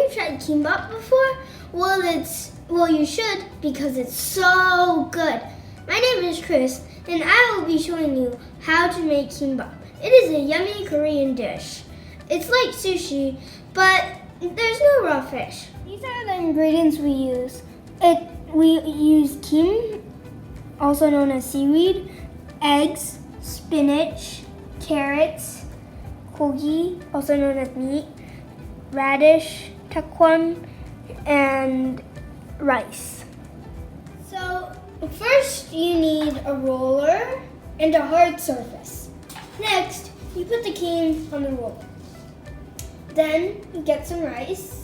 you tried Kimbap before? Well, you should because it's so good. My name is Chris, and I will be showing you how to make Kimbap. It is a yummy Korean dish. It's like sushi, but there's no raw fish. These are the ingredients we use. We use kim, also known as seaweed, eggs, spinach, carrots, gogi, also known as meat, radish, takwon, and rice. So first you need a roller and a hard surface. Next, you put the kim on the roller. Then you get some rice.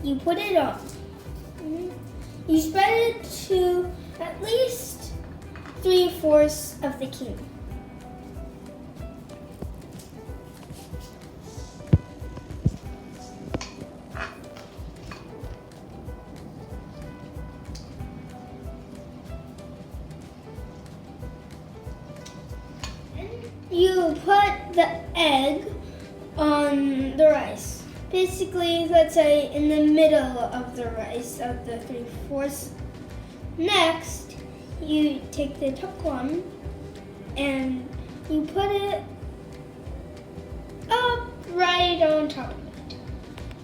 You put it on. You spread it to at least 3/4 of the kim. You put the egg on the rice. Basically, let's say in the middle of the rice, of the 3/4. Next, you take the takwon and you put it up right on top of it.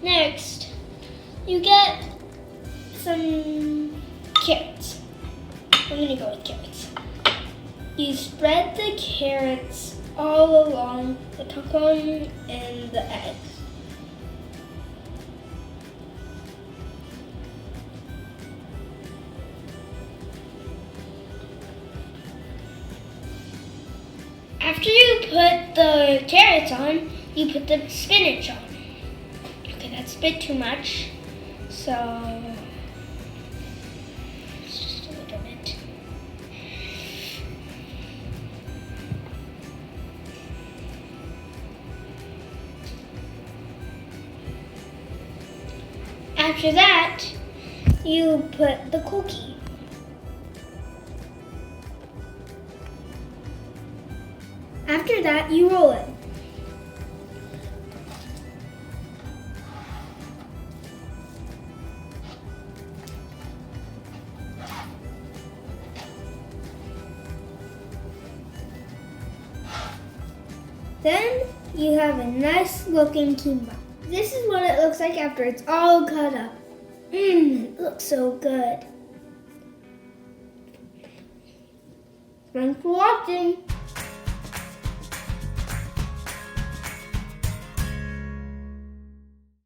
Next, you get some carrots. I'm gonna go with carrots. You spread the carrots all along the takwon and the eggs. After you put the carrots on, you put the spinach on. Okay, that's a bit too much, so it's just a little bit. After that, you put the cookie. After that, you roll it. Then you have a nice looking kimbap. This is what it looks like after it's all cut up. It looks so good. Thanks for watching.